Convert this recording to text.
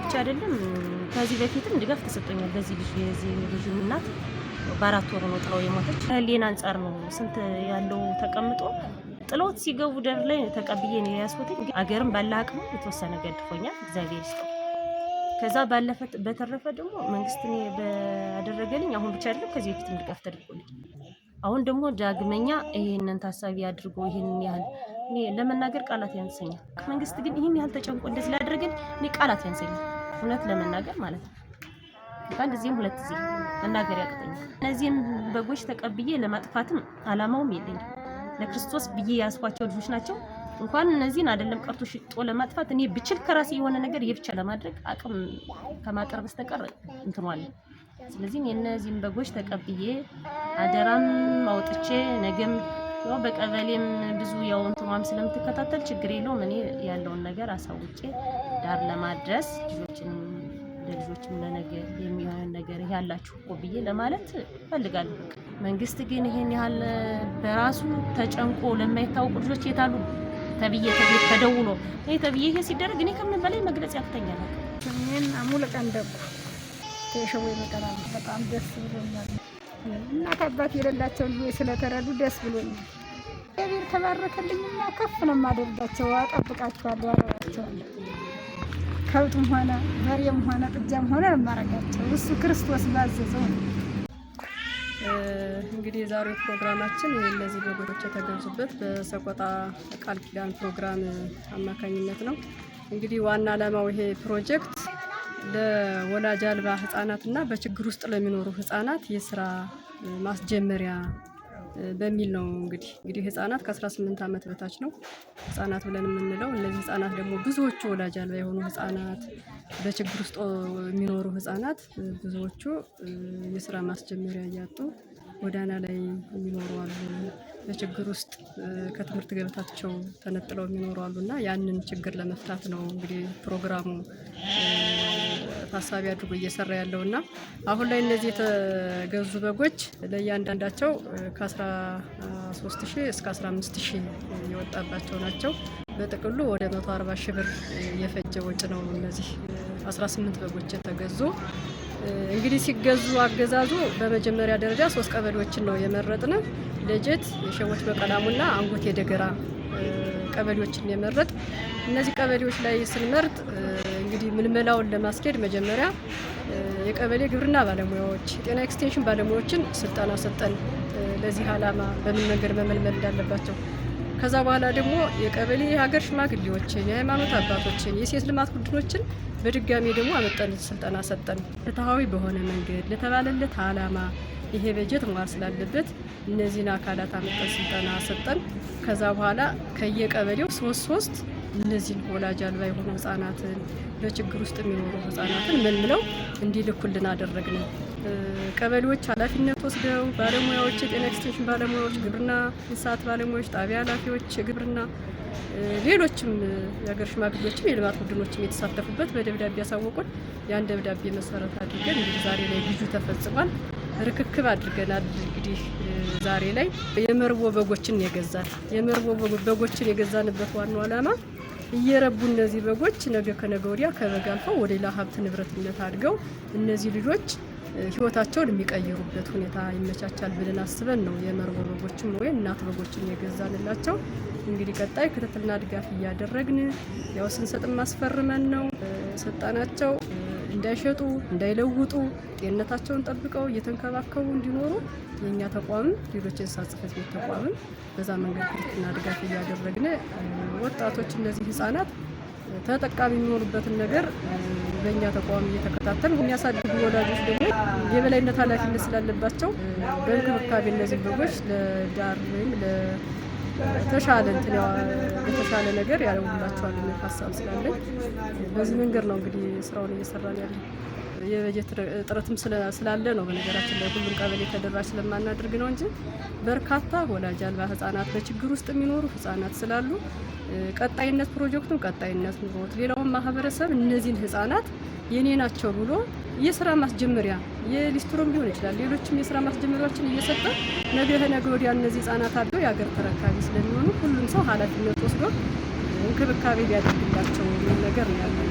ብቻ አይደለም ከዚህ በፊትም ድጋፍ ተሰጥቶኛል። በዚህ ልጅ የዚህ ልጅ እናት በአራት ወር ነው ጥለው የሞተች። ህሊና አንጻር ነው ስንት ያለው ተቀምጦ ጥሎት ሲገቡ ደር ላይ ተቀብዬ ነው ያስወጣኝ። አገርም ባለ አቅሙ የተወሰነ ገድፎኛል፣ እግዚአብሔር ይስጠው። ከዛ በተረፈ ደግሞ መንግስት እኔ ባደረገልኝ አሁን ብቻ አይደለም ከዚህ በፊትም ድጋፍ ተደርጎልኝ አሁን ደግሞ ዳግመኛ ይሄንን ታሳቢ አድርጎ ይሄንን ያህል እኔ ለመናገር ቃላት ያንሰኛል። መንግስት ግን ይሄን ያህል ተጨንቆ እንደዚህ ላደረገኝ እኔ ቃላት ያንሰኛል፣ እውነት ለመናገር ማለት ነው። አንድ ጊዜም ሁለት ጊዜ መናገር ያቅተኛል። እነዚህን በጎች ተቀብዬ ለማጥፋትም አላማውም የለኝም። ለክርስቶስ ብዬ ያስኳቸው ልጆች ናቸው። እንኳን እነዚህን አይደለም ቀርቶ ሽጦ ለማጥፋት እኔ ብችል ከራሴ የሆነ ነገር የብቻ ለማድረግ አቅም ከማቀርብ በስተቀር እንትሟል። ስለዚህ የእነዚህን በጎች ተቀብዬ አደራም አውጥቼ ነገም ያው በቀበሌም ብዙ ያው እንትሟም ስለምትከታተል ችግር የለውም እኔ ያለውን ነገር አሳውቄ ዳር ለማድረስ ልጆችም ለነገ የሚሆን ነገር ያላችሁ እኮ ብዬ ለማለት ፈልጋለሁ። መንግስት ግን ይሄን ያህል በራሱ ተጨንቆ ለማይታወቁ ልጆች የታሉ ተብዬ ተደውሎ ይሄ ሲደረግ እኔ ከምን በላይ መግለጽ ያቅተኛል። እኔን አሙለቀን ደጉ ተሸው ይመጣል። በጣም ደስ ብሎኛል። እናት አባት የሌላቸው ልጆች ስለተረዱ ደስ ብሎኛል። እግዚአብሔር ተባረከልኝና ከፍ ነው የማደርጋቸው። አጠብቃቸዋለሁ፣ አረጋቸዋለሁ። ከብቱም ሆነ በሬም ሆነ ጥጃም ሆነ ለማረጋቸው እሱ ክርስቶስ ባዘዘው ነው። እንግዲህ የዛሬው ፕሮግራማችን እነዚህ በጎች የተገዙበት በሰቆጣ ቃል ኪዳን ፕሮግራም አማካኝነት ነው። እንግዲህ ዋና ዓላማው ይሄ ፕሮጀክት ለወላጅ አልባ ህፃናትና በችግር ውስጥ ለሚኖሩ ህፃናት የስራ ማስጀመሪያ በሚል ነው። እንግዲህ ህፃናት ከ18 ዓመት በታች ነው ህፃናት ብለን የምንለው። እነዚህ ህፃናት ደግሞ ብዙዎቹ ወላጅ አልባ የሆኑ ህፃናት፣ በችግር ውስጥ የሚኖሩ ህፃናት ብዙዎቹ የስራ ማስጀመሪያ እያጡ ጎዳና ላይ የሚኖሩ አሉ። በችግር ውስጥ ከትምህርት ገበታቸው ተነጥለው የሚኖሩ አሉና ያንን ችግር ለመፍታት ነው እንግዲህ ፕሮግራሙ ታሳቢ አድርጎ እየሰራ ያለውና አሁን ላይ እነዚህ የተገዙ በጎች ለእያንዳንዳቸው ከ13,000 እስከ 15,000 የወጣባቸው ናቸው። በጥቅሉ ወደ 140 ሺህ ብር የፈጀ ወጪ ነው እነዚህ 18 በጎች የተገዙ። እንግዲህ ሲገዙ አገዛዙ በመጀመሪያ ደረጃ 3 ቀበሌዎችን ነው የመረጥነ። ለጀት፣ የሸዎች በቀላሙና አንጎቴ ደገራ ቀበሌዎችን የመረጥ። እነዚህ ቀበሌዎች ላይ ስንመርጥ እንግዲህ ምልመላውን ለማስኬድ መጀመሪያ የቀበሌ ግብርና ባለሙያዎች፣ የጤና ኤክስቴንሽን ባለሙያዎችን ስልጠና ሰጠን ለዚህ ዓላማ በምን መንገድ መመልመል እንዳለባቸው። ከዛ በኋላ ደግሞ የቀበሌ የሀገር ሽማግሌዎችን፣ የሃይማኖት አባቶችን፣ የሴት ልማት ቡድኖችን በድጋሚ ደግሞ አመጣን ስልጠና ሰጠን። ፍትሃዊ በሆነ መንገድ ለተባለለት ዓላማ ይሄ በጀት መዋል ስላለበት እነዚህን አካላት አመጣን ስልጠና ሰጠን። ከዛ በኋላ ከየቀበሌው ሶስት እነዚህን ወላጅ አልባ የሆኑ ህፃናትን በችግር ውስጥ የሚኖሩ ህፃናትን መልምለው እንዲልኩልን አደረግን። ቀበሌዎች ኃላፊነት ወስደው ባለሙያዎች፣ የጤና ኤክስቴንሽን ባለሙያዎች፣ ግብርና እንስሳት ባለሙያዎች፣ ጣቢያ ኃላፊዎች፣ ግብርና ሌሎችም የሀገር ሽማግሌዎችም የልማት ቡድኖችም የተሳተፉበት በደብዳቤ ያሳወቁን። ያን ደብዳቤ መሰረት አድርገን እንግዲህ ዛሬ ላይ ግዢ ተፈጽሟል። ርክክብ አድርገናል። እንግዲህ ዛሬ ላይ የመርቦ በጎችን የገዛን በጎችን የገዛንበት ዋናው ዓላማ እየረቡ እነዚህ በጎች ነገ ከነገ ወዲያ ከበግ አልፈው ወደ ሌላ ሀብት ንብረትነት አድገው እነዚህ ልጆች ህይወታቸውን የሚቀይሩበት ሁኔታ ይመቻቻል ብለን አስበን ነው የመርቦ በጎችን ወይም እናት በጎችን የገዛንላቸው። እንግዲህ ቀጣይ ክትትልና ድጋፍ እያደረግን ያው ስንሰጥም ማስፈርመን ነው ሰጣናቸው። እንዳይሸጡ እንዳይለውጡ ጤንነታቸውን ጠብቀው እየተንከባከቡ እንዲኖሩ የኛ ተቋምም ሌሎች የእንስሳት ጽሕፈት ቤት ተቋምም በዛ መንገድ ክትትልና ድጋፍ እያደረግን ወጣቶች እነዚህ ህፃናት ተጠቃሚ የሚሆኑበትን ነገር በእኛ ተቋም እየተከታተል የሚያሳድጉ ወላጆች ደግሞ የበላይነት ኃላፊነት ስላለባቸው በእንክብካቤ እነዚህ በጎች ለዳር ወይም ለተሻለ ነገር ያለውላቸዋል የሚል ሀሳብ ስላለኝ በዚህ መንገድ ነው እንግዲህ ስራውን እየሰራን ያለ። የበጀት እጥረትም ስላለ ነው በነገራችን ላይ ሁሉም ቀበሌ ተደራሽ ስለማናደርግ ነው እንጂ በርካታ ወላጅ አልባ ህፃናት በችግር ውስጥ የሚኖሩ ህፃናት ስላሉ ቀጣይነት ፕሮጀክቱን ቀጣይነት ኑሮት ሌላውን ማህበረሰብ እነዚህን ህፃናት የኔ ናቸው ብሎ የስራ ማስጀመሪያ የሊስትሮም ሊሆን ይችላል ሌሎችም የስራ ማስጀመሪያዎችን እየሰጠ ነገ ወዲያ እነዚህ ህፃናት አድገው የሀገር ተረካቢ ስለሚሆኑ ሁሉም ሰው ኃላፊነት ወስዶ እንክብካቤ ቢያደርግላቸው ነገር ነው ያለው።